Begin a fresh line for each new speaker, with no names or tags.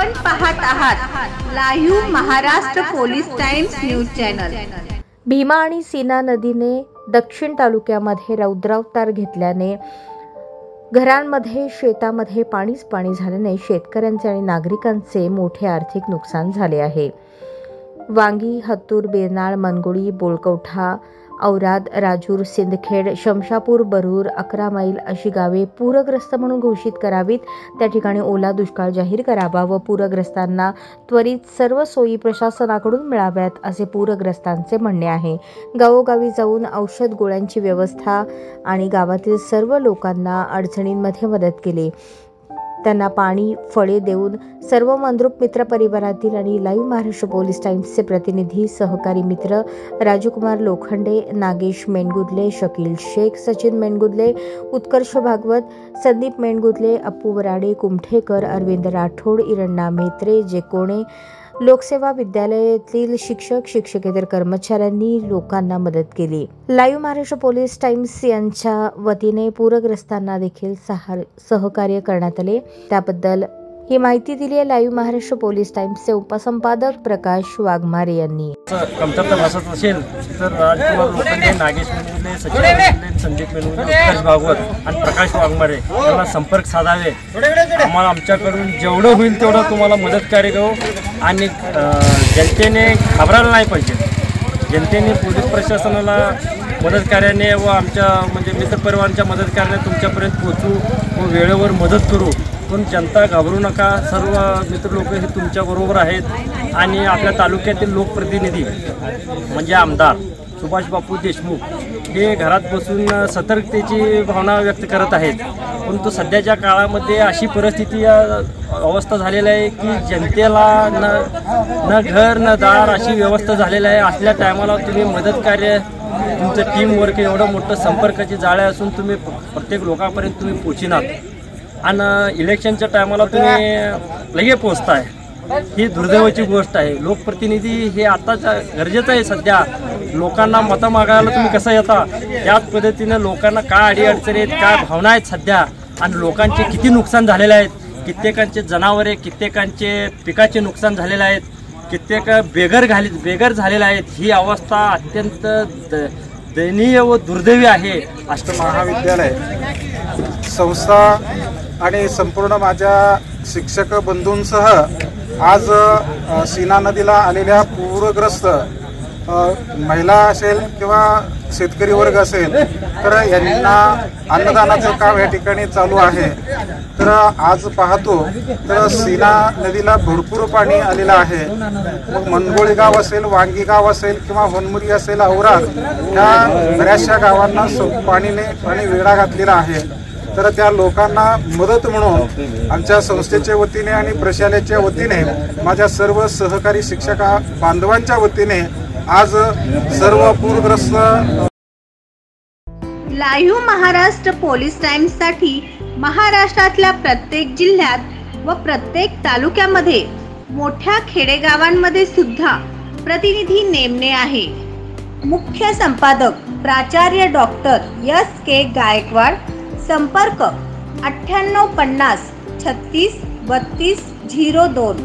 आपण पाहत आहात live Maharashtra police times news channel.
Bhima आणि सीना नदीने दक्षिण तालुक्यामध्ये रौद्रावतार घेतल्याने घरांमध्ये शेतामध्ये पाणीच पाणी झाल्याने शेतकऱ्यांचे आणि नागरिकांचे मोठे आर्थिक नुकसान झाले आहे। वांगी, हत्तूर, बेरनाळ, मनगोळी, बोळकवठा, औराद, राजूर, सिंदखेड, शमशापूर, बरूर, 11 मैल अशी गावे पूरग्रस्त म्हणून घोषित करावीत। त्या ठिकाणी ओला दुष्काळ जाहीर करावा व पूरग्रस्तांना त्वरित सर्व सोयी प्रशासनाकडून मिळाव्यात असे पूरग्रस्तांचे म्हणणे आहे। गावोगावी जाऊन औषध गोळ्यांची व्यवस्था आणि गावातील सर्व लोकांना अडचणींमध्ये मदत केली। त्यांना पाणी, फळे देऊन सर्व मंद्रुप मित्र परिवारातील आणि लाईव्ह महाराष्ट्र पोलीस टाइम्सचे प्रतिनिधी, सहकारी मित्र राजकुमार लोखंडे, नागेश मेणगुदले, शकील शेख, सचिन मेणगुदले, उत्कर्ष भागवत, संदीप मेणगुदले, अप्पू वराडे, कुमठेकर, अरविंद राठोड, इरण्णा मेत्रे, जेकोणे, लोकसेवा विद्यालयातील शिक्षक, शिक्षकेतर कर्मचाऱ्यांनी लोकांना मदत केली। लाईव्ह महाराष्ट्र पोलीस टाइम्स यांच्या वतीने पूरग्रस्तांना देखील सहकार्य करण्यात आले। त्याबद्दल ही माहिती दिली आहे लाईव्ह महाराष्ट्र पोलीस टाइम्सचे उपसंपादक प्रकाश वाघमारे यांनी।
कमतरता भासत असेल तर राजकुमार लोखंडे, नागेश मेणगुदले, सचिन मेणगुदले, संदीप मेणगुदले, उत्कर्ष भागवत आणि प्रकाश वाघमारे यांना संपर्क साधावे। आम्हाला आमच्याकडून जेवढं होईल तेवढं तुम्हाला मदत कार्य करू आणि जनतेने घाबरायला नाही पाहिजे। जनतेने पोलीस प्रशासनाला मदत कार्याने व आमच्या म्हणजे मित्रपरिवारांच्या मदत कार्याने तुमच्यापर्यंत पोहोचू व वेळेवर मदत करू। पण जनता घाबरू नका, सर्व मित्र लोक हे तुमच्याबरोबर आहेत आणि आपल्या तालुक्यातील लोकप्रतिनिधी म्हणजे आमदार सुभाष बापू देशमुख हे घरात बसून सतर्कतेची भावना व्यक्त करत आहेत। परंतु सध्याच्या काळामध्ये अशी परिस्थिती अवस्था झालेली आहे की जनतेला न घर न दार अशी व्यवस्था झालेली आहे। असल्या टायमाला तुम्ही मदत कार्य तुमचं टीम वर्क एवढं मोठं संपर्काची जाळे असून तुम्ही प्रत्येक लोकांपर्यंत तुम्ही पोहोचणार आणि इलेक्शनच्या टायमाला तुम्ही लगेच पोहोचताय, ही दुर्दैवाची गोष्ट आहे। लोकप्रतिनिधी हे आताच गरजेचं आहे। सध्या लोकांना मतं मागायला तुम्ही कसं येता त्याच पद्धतीने लोकांना काय अडीअडचणी आहेत, काय भावना आहेत सध्या आणि लोकांचे किती नुकसान झालेले आहेत। कित्येकांचे जनावरे, कित्येकांचे पिकाचे नुकसान झालेले आहेत, कित्येक बेघर झालेले आहेत। ही अवस्था अत्यंत दयनीय व दुर्दैवी आहे।
महाविद्यालय संस्था आणि संपूर्ण माझ्या शिक्षक बंधूंसह आज सीना नदीला आलेल्या पूरग्रस्त महिला असेल किंवा शेतकरी वर्ग असेल तर यांना अन्नदानाचं काम या ठिकाणी चालू आहे। तर आज पाहतो तर सीना नदीला भरपूर पाणी आलेलं आहे। मग मनगोळी गाव असेल, वांगी गाव असेल किंवा होनमुरी असेल, औराद ह्या बऱ्याचशा गावांना पाणी वेढा घातलेला आहे। तर त्या लोकांना मदत म्हणून आमच्या संस्थेच्या वतीने आणि प्रशालेच्या वतीने माझ्या सर्व सहकारी शिक्षक बांधवांच्या वतीने आज सर्व पूरग्रस्त
लाईव्ह महाराष्ट्र पोलीस टाइम्स साठी महाराष्ट्रातल्या प्रत्येक जिल्ह्यात व प्रत्येक तालुक्यामध्ये मोठ्या खेडेगावांमध्ये सुद्धा प्रतिनिधी नेमणे आहे। मुख्य संपादक प्राचार्य डॉक्टर S.K. गायकवाड, संपर्क 9850 36 32 02।